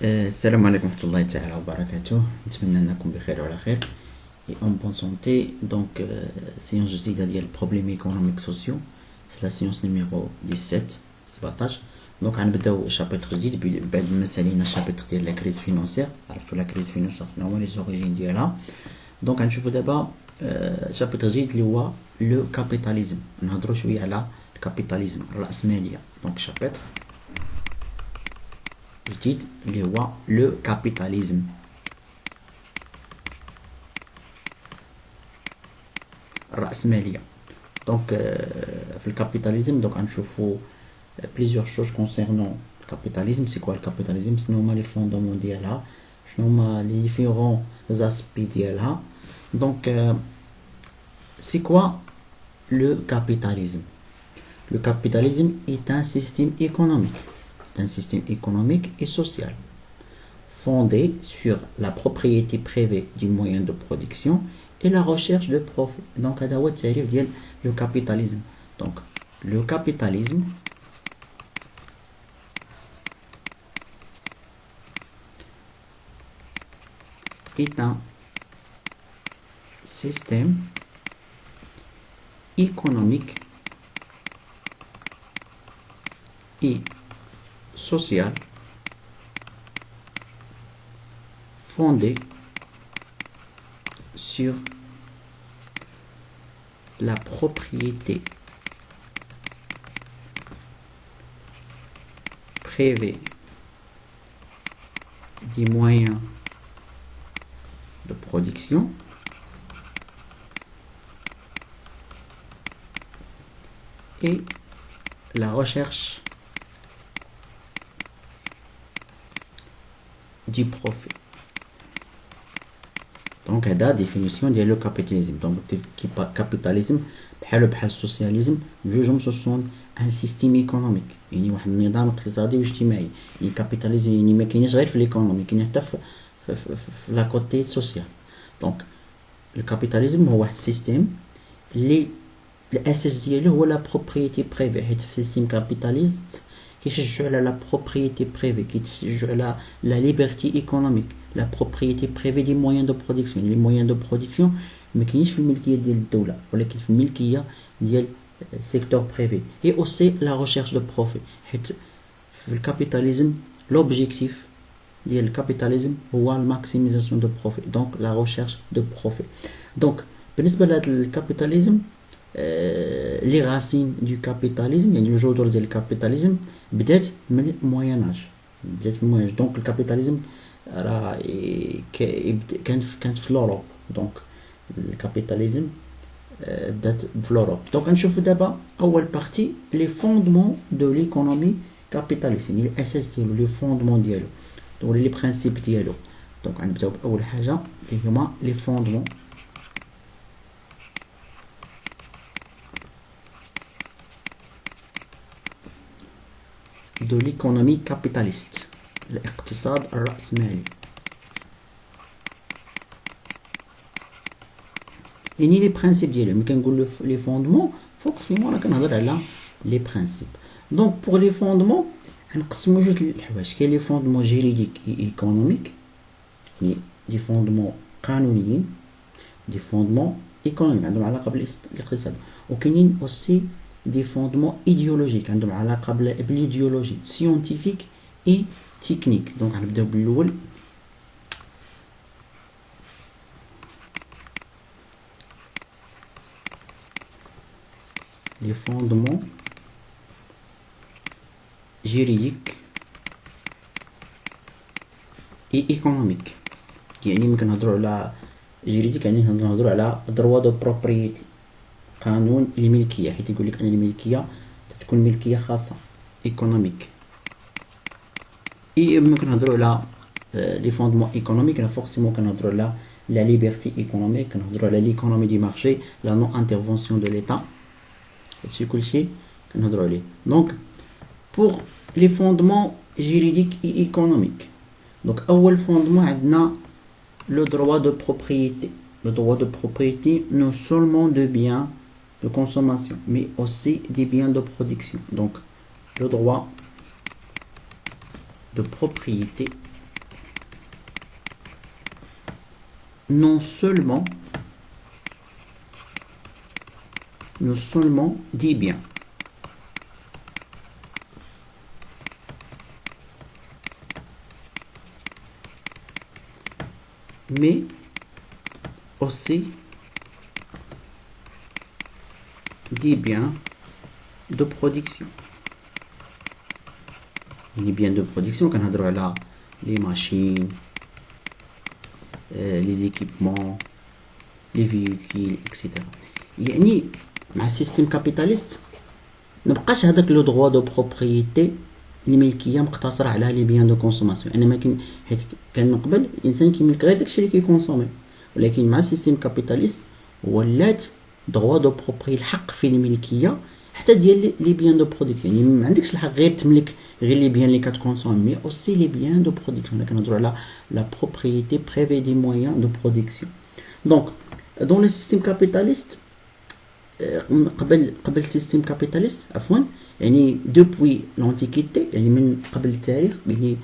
السلام عليكم ورحمة الله تعالى وبركاته. نتمنى أنكم بخير وعلى خير et en bonne santé. Donc, séance جديدة ديال البروبليم économiques sociaux. C'est la séance numéro 17 17. Donc غنبداو شابيتر جديد بعد ما سالينا الشابيتر ديال لا كريز فينانسيير. عرفتوا لا كريز فينانسيير شنو هما لي زوريجين ديالها. دونك غنشوفوا دابا شابيتر جديد اللي هو لو كابيتاليزم. نهضروا شويه على الكابيتاليزم الرأسمالية. دونك شابيتر جديد اللي هو لو كابيتاليزم. الرأسمالية. دونك في الكابيتاليزم دونك غنشوفوا plusieurs choses concernant le capitalisme. C'est quoi le capitalisme? شنو هما لي فوندمون ديالها؟ شنو هما لي ديفيرون زاسبي ديالها؟ Donc c'est quoi le capitalisme? Le capitalisme est un système économique et social fondé sur la propriété privée du moyen de production et la recherche de profit. Donc هذا هو التعريف ديال le capitalisme. Donc le capitalisme est un système économique et social fondé sur la propriété privée des moyens de production et la recherche du profit. Donc هذا définition ديال le capitalisme. Donc capitalisme بحال السوسياليزم جوجهم سون ان سيستيم ايكونوميك، يعني واحد النظام اقتصادي واجتماعي. يعني كابيتاليزم يعني ما كاينش غير في ليكونومي، كاين حتى في لا كوتي سوسيال. دونك الكابيتاليزم هو واحد السيستيم اللي الاساس ديالو هو لا بروبريتي بريفي، حيت في السيستيم كابيتاليست كيشجعوا على لا بروبريتي بريفي، كيتشجعوا على لا ليبرتي ايكونوميك، لا بروبريتي بريفي دي مويان دو برودكسيون. لي مويان دو برودكسيون ما كاينش في الملكيه ديال الدوله ولكن في الملكيه ديال السيكتور بريفي. اي اوسي لا ريشيرش دو بروفي، حيت في الكابيتاليزم لوبجيكتيف ديال الكابيتاليزم هو الماكسيميزاسيون دو بروفي، دونك لا ريشيرش دو بروفي. دونك بالنسبه لهذا الكابيتاليزم لي غاسين دو كابيتاليزم، يعني الجذور ديال الكابيتاليزم بدات من المويناج، دونك الكابيتاليزم راه كانت في لوروب. دونك الكابيتاليزم بدات في لوروب. دونك غنشوفوا دابا اول بارتي لي فوندمون دو ليكونومي كابيتاليست، يعني الاساس ديالو لي فوندمون ديالو ولا لي برينسيپ ديالو. دونك غنبداو باول حاجه اللي هما لي فوندمون دو ليكونومي كابيتاليست، الاقتصاد الرأسمالي. يعني لي برينسيپ ديالو ملي كنقول لي فوندمون فورسيمون راه كنهضر على لي برينسيپ. دونك بوغ لي فوندمون غنقسمو جوج الحوايج. كاين لي فوندمون جيريديك ايكونوميك، يعني دي فوندمون قانونيين، دي فوندمون ايكونوميك عندهم علاقه بالاقتصاد، وكاينين اوسي دي فوندمون ايديولوجيك عندهم علاقه بالايديولوجي سيونتيفيك اي تكنيك. دونك غنبداو بالاول. les fondements juridiques et économiques. يعني ممكن نهضروا على جيريديك، يعني نهضروا على دروا دو بروبريتي، قانون الملكيه، حيت يقول لك ان الملكيه تكون ملكيه خاصه ايكونوميك. اي ممكن نهضروا على لي فوندمون ايكونوميك، فورسيمون كنهضروا على لا ليبرتي ايكونوميك، كنهضروا على ليكونومي دي مارشي، لا نون انترفونسيون دو ليتا. هادشي كلشي كنهضروا عليه. دونك بوغ لي فوندمون جيريديك اي ايكونوميك، دونك اول فوندمون عندنا le droit de propriété. Le droit de propriété non seulement de biens de consommation, mais aussi des biens de production. Donc, le droit de propriété non seulement des biens, mais aussi des biens de production. Les biens de production, on a là les machines, les équipements, les véhicules, etc. يعني مع السيستم كابيتاليست مبقاش هذاك لو droit de propriété الملكيه مقتصره على لي بيان دو كونسوماسيون. انا ما حيت كان من قبل الانسان كيملك غير داكشي اللي كيكونسومي، ولكن مع السيستم كابيتاليست ولات droit de propriété، الحق في الملكيه حتى ديال لي بيان دو برودكسيون. يعني ما عندكش الحق غير تملك غير لي بيان اللي كتكونسومي، مي اوسي لي بيان دو برودكسيون. كنهضروا على لا بروبريتي بريفي دي مويان دو برودكسيون. دونك دون لو سيستيم كابيتاليست قبل السيستم كابيتاليست عفوا، يعني دوبوي لونتيكيتي، يعني من قبل التاريخ، يعني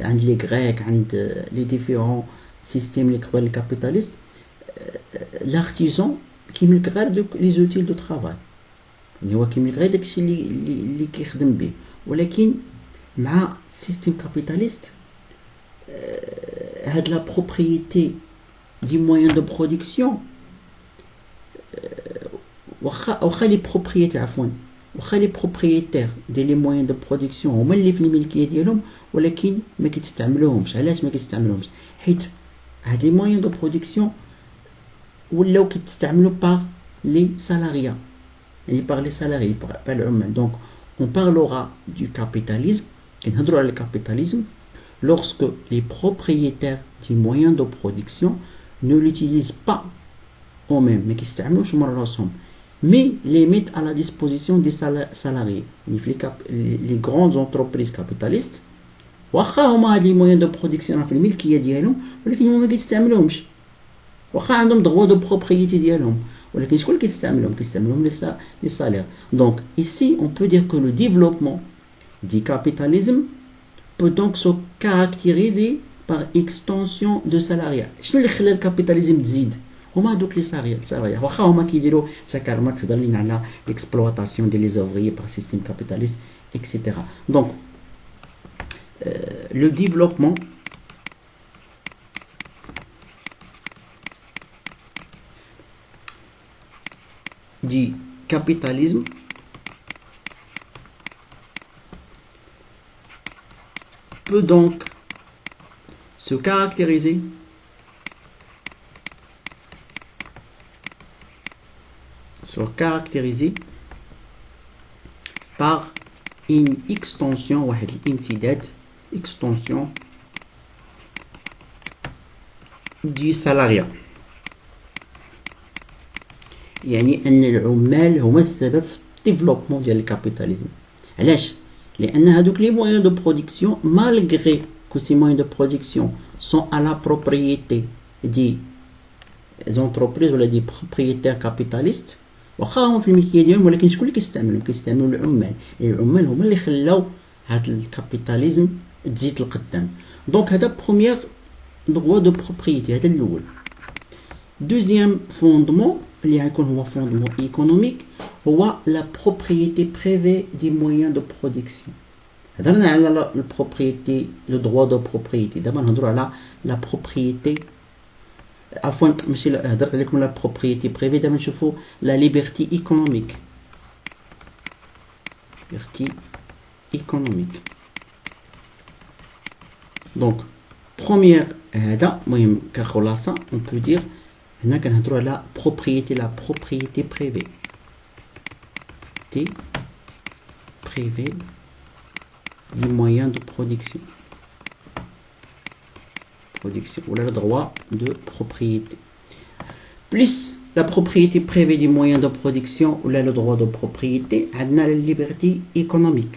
عند لي غريك، عند لي ديفيرون سيستيم اللي قبل الكابيتاليست، لارتيزون كيملك غير لي زوتيل دو طرافاي، يعني هو كيملك غير داكشي اللي كيخدم به. ولكن مع السيستم كابيتاليست هاد لا بروبريتي دي مويان دو برودكسيون، واخا لي بروبريتي عفوا واخا لي بروبريتير ديال لي مويان دو برودكسيون هما اللي في الملكيه ديالهم، ولكن ما كيتستعملوهمش. علاش ما كيتستعملوهمش؟ حيت هاد لي مويان دو برودكسيون ولاو كيتستعملوا باغ لي سالاريا، يعني باغ لي سالاري، باغ العمال. دونك اون بارلورا دو كابيتاليزم، كنهضروا على الكابيتاليزم lorsque les propriétaires des moyens de production ne l'utilisent pas eux-mêmes, mais كيستعملوش هما راسهم، mais les mettent à la disposition des salariés. Les grandes entreprises capitalistes واخا هما هاد لي مويان دو برودكسيون في الملكيه ديالهم، ولكن هما ما كيستعملوهمش، واخا عندهم droit de propriété ديالهم، ولكن شكون اللي كيستعملوهم لي salaires. Donc ici on peut dire que le développement du capitalisme peut donc se caractériser par extension de salariat. شنو اللي خلى الكابيتاليزم تزيد؟ هما دوك لي سالاريا، واخا هما كيديروا كارل ماركس هضر لنا على l'exploitation ديال لي زوفريي par système capitaliste etc. Donc le développement du capitalisme peut donc se caractériser par une extension واحد الامتداد extension du salariat. يعني ان العمال هما السبب في الديفلوبمون ديال الكابيتاليزم. علاش؟ لان هذوك لي مويان دو برودكسيون مالغري كو سي مويان دو برودكسيون سون à la propriété des entreprises ولا دي بروبريتير كابيتاليست، واخا هما في الملكيه ديالهم، ولكن شكون اللي كيستعملوا العمال. العمال هما اللي خلاو هاد الكابيتاليزم تزيد لقدام. دونك هذا بروميير droit دو بروبريتي، هذا الاول. دوزيام فوندمون اللي غيكون هو فوندمون ايكونوميك هو لا بروبريتي بريفي دي مويان دو برودكسيون. هضرنا على البروبريتي لو droit دو بروبريتي، دابا نهضروا على لا بروبريتي، عفوا ماشي هضرت عليكم لا بروبريتي بريفي، دابا نشوفوا لا ليبرتي ايكونوميك. ليبرتي ايكونوميك دونك بروميير، هذا مهم كخلاصه اون بو دير هنا كنهضروا على بروبريتي، لا بروبريتي بريفي دي مويان دو برودكسيون ولا le droit de propriété. Plus la propriété privée des moyens de production ou le droit de propriété, on a la liberté économique.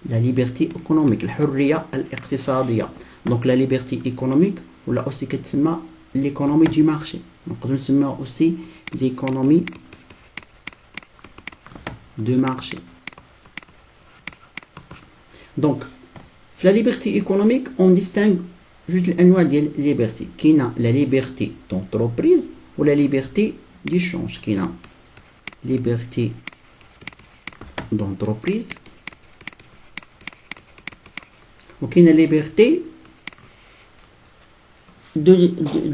La liberté économique, الحرية الاقتصادية. Donc la liberté économique ولا aussi كتسمى l'économie du marché. نقدروا نسميها aussi l'économie de marché. Donc la liberté économique on distingue جوج الانواع ديال ليبرتي. كاينه لا ليبرتي دونتربريز ولا ليبرتي ديشونج. كاينه ليبرتي دونتربريز وكاينه ليبرتي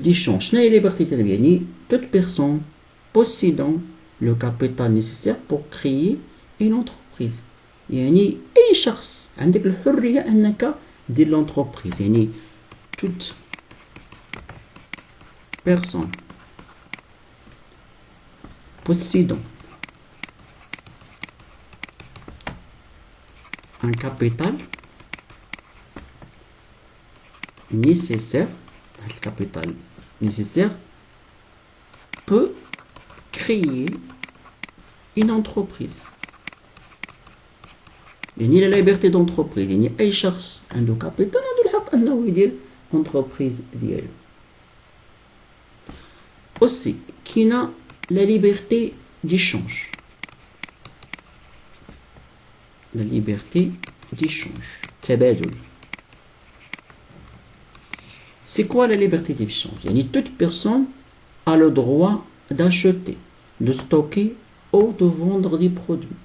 d'échange. شنو هي ليبرتي ديال يعني toute personne possédant le capital nécessaire pour créer une entreprise. يعني اي شخص عندك الحريه انك دير لونتربريز. يعني toute personne possédant un capital nécessaire, le capital nécessaire peut créer une entreprise. يعني la liberté d'entreprise يعني أي شخص عنده capital عنده الحق أنه يدير entreprise ديالو. aussi كاينة la liberté d'échange. la liberté d'échange تبادل. C'est quoi la liberté d'échange? يعني toute personne a le droit d'acheter, de stocker ou de vendre des produits,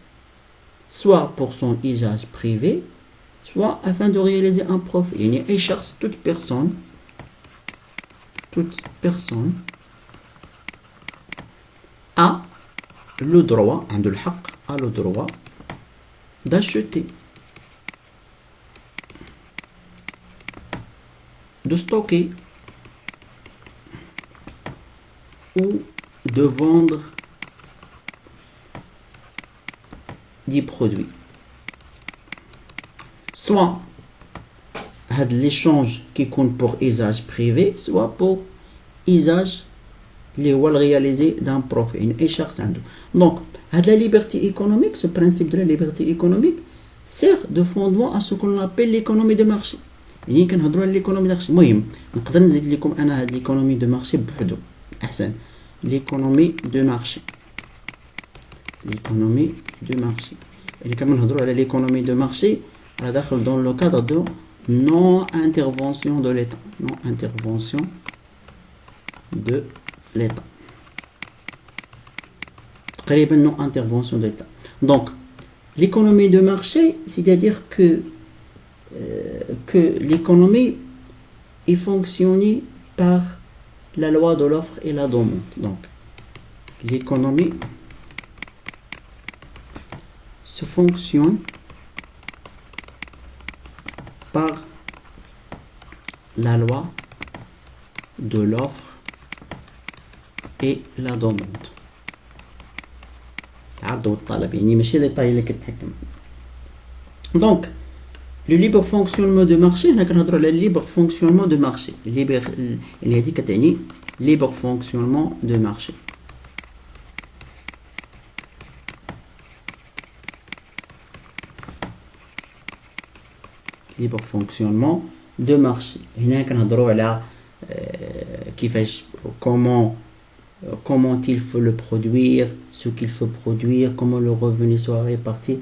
soit pour son usage privé, soit afin de réaliser un profit. يعني أي شخص toute personne a le droit, عنده الحق, a le droit d'acheter, de stocker ou de vendre des produits. Soit l'échange qui compte pour usage privé, soit pour usage اللي هو réalisé d'un profit. يعني أي شخص عنده. Donc, la liberté économique, ce principe de la liberté économique sert de fondement à ce qu'on appelle l'économie de marché. يعني كنهضروا على ليكونومي دو مارشي. المهم نقدر نزيد لكم انا هاد ليكونومي دو مارشي بوحدو احسن. ليكونومي دو مارشي. ليكونومي دو مارشي يعني كما نهضروا على ليكونومي دو مارشي راه داخل دون لو كادر دو نون انترفونسيون دو ليتا. نون انترفونسيون دو ليتا. تقريبا نون انترفونسيون دو ليتا. دونك l'économie de marché, c'est-à-dire que l'économie est fonctionnée par la loi de l'offre et la demande. Donc, l'économie se fonctionne par la loi de l'offre et la demande. عرض والطلب يعني ماشي لي طاي اللي كتحكم. دونك لو ليبر فونكسيونمون دو مارشي هنا كنهضروا على ليبر فونكسيونمون دو مارشي. ليبر اللي هذه كتعني ليبر فونكسيونمون دو مارشي. ليبر فونكسيونمون دو مارشي هنا كنهضروا على كيفاش comment il faut le produire, ce qu'il faut produire, comment le revenu soit réparti.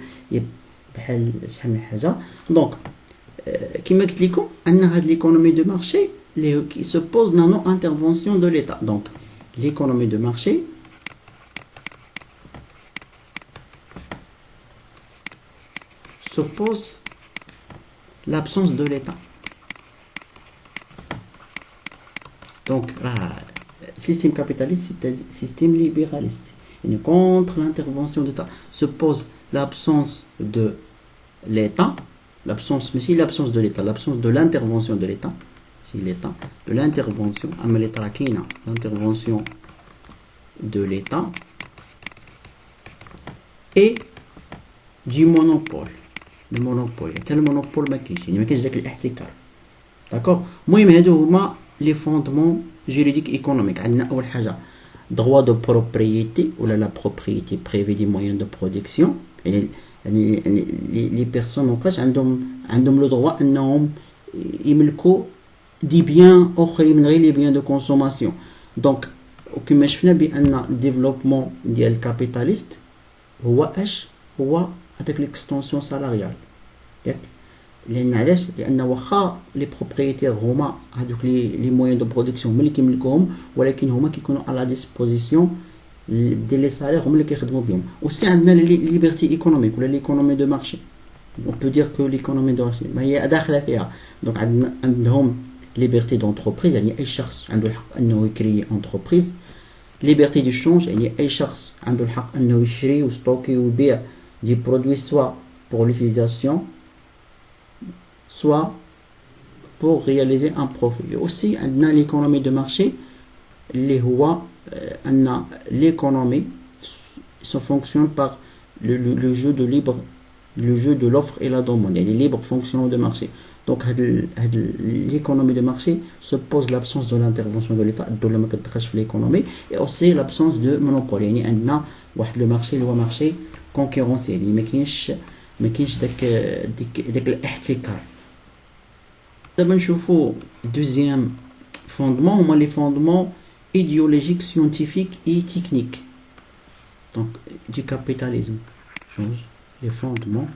بحال شحال من حاجه. دونك كما قلت لكم ان هاد ليكونومي دو مارشي اللي كي سوبوز نانو انترفونسيون دو ليتا. دونك ليكونومي دو مارشي suppose l'absence de l'État. Donc, le système capitaliste, c'est un système libéraliste. Et contre l'intervention de l'État suppose l'absence de l'État, mais si l'absence de l'État, l'absence de l'intervention de l'État, si l'État, de l'intervention, l'intervention de l'État et du monopole. Le monopole, tel monopole ما كاينش يعني ما كاينش داك الاحتكار. داكور. المهم هادو هما لي فوندمون جوريديك ايكونوميك. عندنا اول حاجه droit de propriété ولا la propriété privée des moyens de production. يعني لي بيرسون مابقاش عندهم لو droit انهم يملكوا دي بيان اخرين من غير لي بيان دو كونسوماسيون. دونك وكما شفنا بان الديفلوبمون ديال الكابيتاليست هو اش هو هذاك ليكستونسيون سالاريال ياك. لان علاش؟ لان واخا لي بروبريتير هما هذوك لي موين دو برودكسيون هما اللي كيملكوهم، ولكن هما كيكونوا على ديسبوزيسيون ديال لي سالير هما اللي كيخدموا بهم. وسي عندنا ليبرتي ايكونوميك ولا ليكونومي دو مارشي، on peut dire que l'économie de marché ما هي داخله فيها. دونك عندهم ليبرتي دونتربريز، يعني اي شخص عنده الحق انه يكري انتربريز. ليبرتي دو شونج، يعني اي شخص عنده الحق انه يشري وستوكي ويبيع دي برودوي سوا pour l'utilisation soit pour réaliser un profit. Et aussi عندنا l'économie de marché اللي هو ان l'économie se fonctionne par le jeu de libre, le jeu de l'offre et la demande, يعني libre fonctionnement de marché. Donc l'économie de marché suppose l'absence de l'intervention de l'État الدولة ما كتدخلش في l'économie، et aussi l'absence de monopole. يعني عندنا واحد لو مارشي اللي هو مارشي كونكورونسيال، يعني ما كاينش داك الاحتكار. دابا نشوفوا دوزيام فوندمون هما لي فوندمون idéologiques, scientifiques et techniques. Donc du capitalisme, les fondements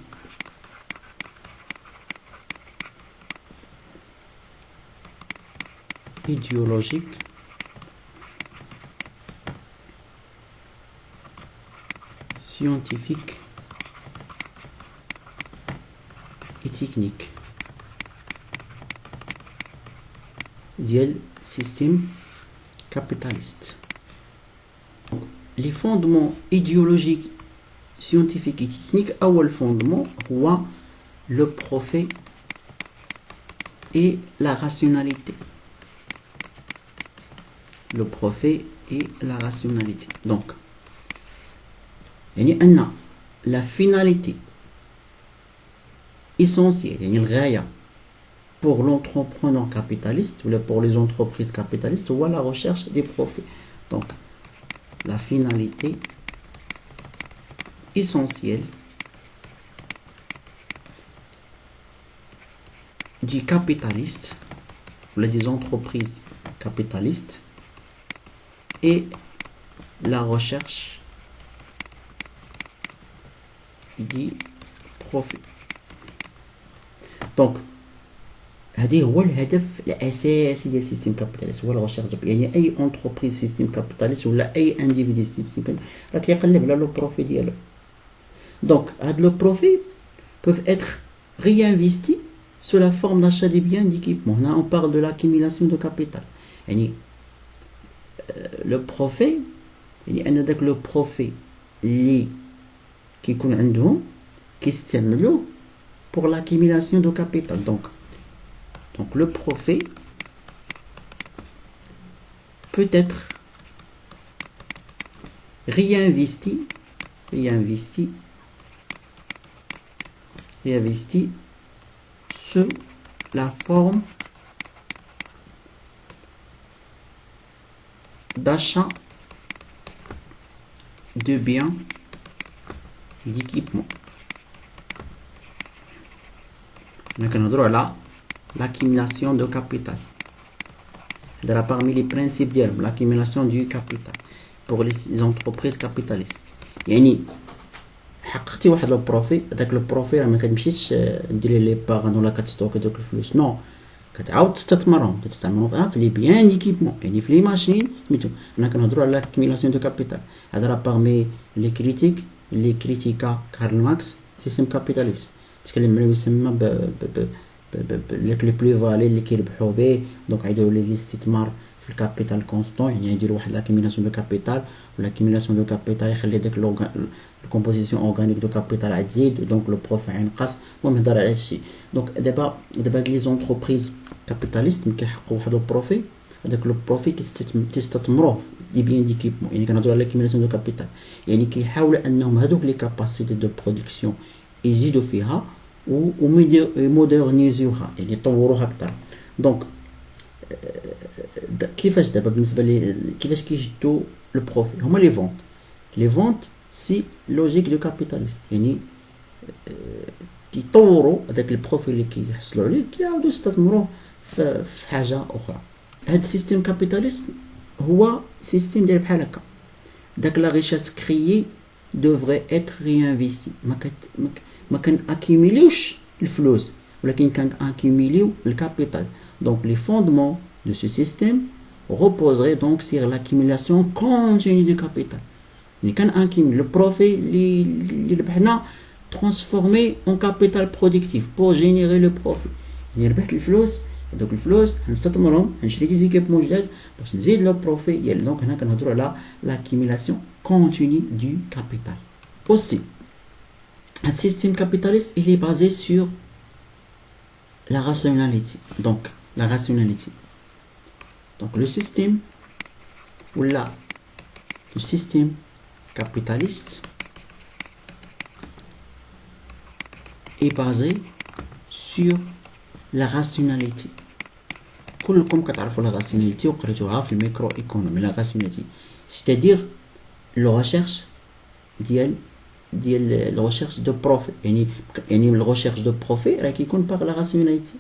idéologiques, scientifiques et techniques ديال système capitaliste. Les fondements idéologiques, scientifiques et techniques, أول fondement هو le profit et la rationalité. Le profit et la rationalité. Donc يعني أن la finalité essentielle, يعني الغاية pour l'entrepreneur capitaliste ou pour les entreprises capitalistes ou la recherche des profits. Donc la finalité essentielle du capitaliste ou des entreprises capitalistes est la recherche du profit. Donc هذه هو الهدف الاساسي ديال السيستم كابيتاليست، هو الغوشيرش. يعني اي انتربريز سيستم كابيتاليست ولا اي انديفيدي سيستم راه كيقلب على لو بروفي ديالو. دونك هاد لو بروفي peuvent être réinvestis sous la forme d'achat des biens d'équipement. هنا on parle de l'accumulation de capital. يعني لو بروفي يعني ان داك لو بروفي اللي كيكون عندهم كيستعملوه pour l'accumulation de capital. Donc le profit peut être réinvesti sous la forme d'achat de biens d'équipement. On a là l'accumulation de capital. Parmi les principes de l'accumulation du capital pour les entreprises capitalistes. يعني حققتي واحد لو بروفي، هذاك لو بروفي راه ما كتمشيش ديري لي باغ ولا كتستوكي دوك الفلوس، نو كتعاود تستثمرهم في لي بيان ديكيبمون، يعني في لي ماشين سميتو. هنا كنهضروا على لاكيميلاسيون دو كابيتال. هذا راه باغمي لي كريتيك اللي كريتيكا كارل ماركس سيستم كابيتاليست، تكلم عليه يسمى لي بلو فالي اللي كيربحوا به. دونك يديروا لي الاستثمار في الكابيتال كونستون، يعني يديروا واحد لاكيميلاسيون دو كابيتال، ولاكيميلاسيون دو كابيتال يخلي داك الكومبوزيسيون اورغانيك دو كابيتال عاد تزيد، دونك لو بروفي ينقص. المهم نهضر على هادشي. دونك دابا لي زونتربريز كابيتاليست ملي كيحققوا واحد لو بروفي، هذاك لو بروفي كيستثمروه دي بيان ديكيبمون. يعني كنهضروا على لاكيميلاسيون دو كابيتال، يعني كيحاولوا انهم هذوك لي كاباسيتي دو برودكسيون يزيدوا فيها ومودرنيزيوها، يعني يطوروها اكثر. دونك كيفاش دابا بالنسبه لي كيفاش كيجدوا لو بروفي؟ هما لي فونت سي لوجيك دو كابيتاليست، يعني كيطوروا هذاك البروفي اللي كيحصلوا عليه كيعاودوا يستثمروه في حاجه اخرى. هذا السيستم كابيتاليست هو سيستم داير بحال هكا، داك لا ريشاس كريي دوفري اتر ريانفيستي. ما كان اكيميليوش الفلوس، ولكن كان accumulé le capital. Donc les fondements de ce système reposeraient donc sur l'accumulation continue du capital. اللي كان accumulé le profit اللي ربحنا transformé en capital productif pour générer le profit. يعني ربحت الفلوس، دوك الفلوس هنستثمرهم، هنشري دي زيكيبمون جداد باش نزيد لو بروفي ديال. دونك هنا كنهضروا على l'accumulation continue du capital. Aussi un système capitaliste il est basé sur la rationalité. Donc la rationalité, donc le système ou là le système capitaliste est basé sur la rationalité. كلكم كتعرفوا la rationalité وقريتوها في الميكرو ايكونومي. la rationalité c'est-à-dire la recherche ديال la recherche de profit. يعني la recherche de profit راه كيكون par la rationalité.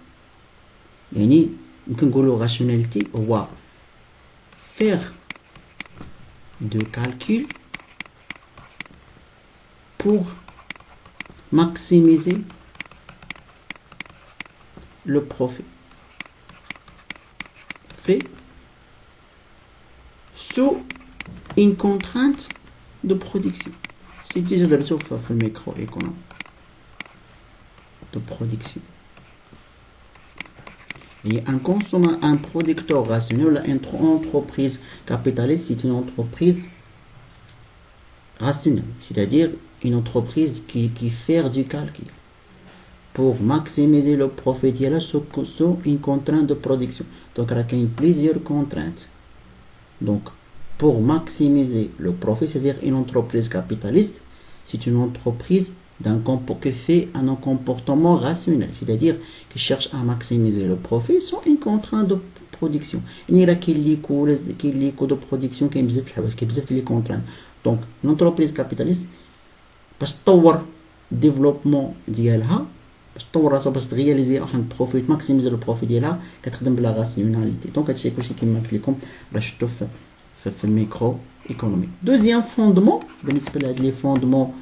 يعني يمكن نقولوا rationalité هو faire de calcul pour maximiser le profit fait sous une contrainte de production. C'est déjà de retour في الميكرو-économie de production. Et un consommateur, un producteur rationnel, une entreprise capitaliste, c'est une entreprise rationnelle, c'est-à-dire une entreprise qui fait du calcul pour maximiser le profit sous une contrainte de production. Donc il y a plusieurs contraintes. Donc pour maximiser le profit, c'est-à-dire une entreprise capitaliste, c'est une entreprise qui fait un comportement rationnel, c'est-à-dire qui cherche à maximiser le profit sans une contrainte de production. Il y a des coûts de production qui sont les contraintes. Donc une entreprise capitaliste باش تطور développement ديالها، باش تطور راسها، باش تغياليزي واحد بروفيت، ماكسيميزي لو بروفيت ديالها، كتخدم بلا راسيوناليتي. دونك هادشي كلشي كيما قلت لكم راه شفتو في الميكرو ايكونومي. دوزيام فوندمون بالنسبه لهاد لي فوندمون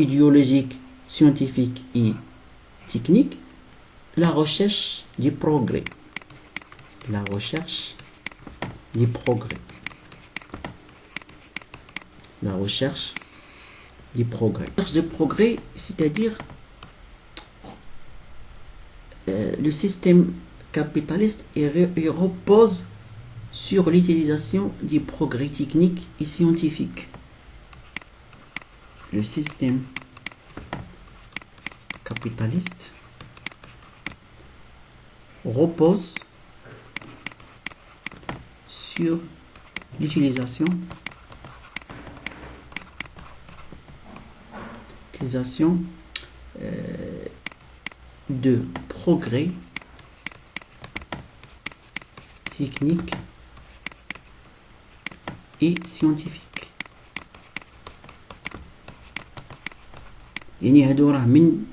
idéologique, scientifique et technique, la recherche du progrès. La recherche du progrès. La recherche du progrès. La recherche du progrès, c'est-à-dire le système capitaliste il repose sur l'utilisation du progrès technique et scientifique. Le système capitaliste repose sur l'utilisation de progrès technique et scientifique. يعني هادو راه من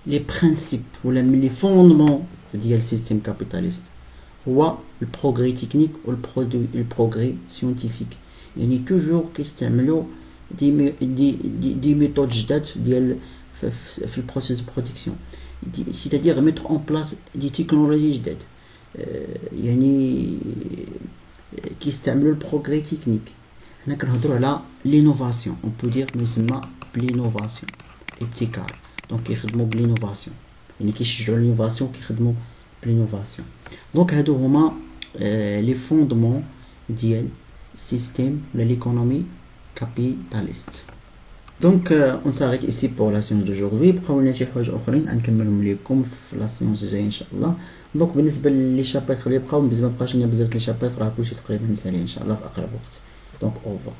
لي برينسيپ ولا من لي فوندمون ديال السيستيم كابيتاليست هو البروغري تكنيك والبروغري سيونتيفيك. يعني توجور كيستعملوا دي ميثود جداد ديال في البروسيس دو برودكسيون، c'est-à-dire mettre en place دي تكنولوجي جداد. يعني كيستعملوا البروغري تكنيك. هنا كنهضروا على لينوفاسيون، اون بو دير ما يسمى بلينوفاسيون، ابتكار. دونك كيخدموا بلينوفاسيون، يعني كيشجعوا لينوفاسيون، كيخدموا بلينوفاسيون. دونك هادو هما لي فوندمون ديال سيستيم ولا ليكونومي capitaliste. Donc on s'arrête ici pour la séance d'aujourd'hui. بقاو لنا شي حوايج اخرين غنكملهم لكم في لا سيونس الجايه ان شاء الله. دونك بالنسبه لي شابيتر اللي بقاو، ما بقاش لنا بزاف لي شابيتر، راه كلشي تقريبا نسالي ان شاء الله في اقرب وقت. دونك اوفر.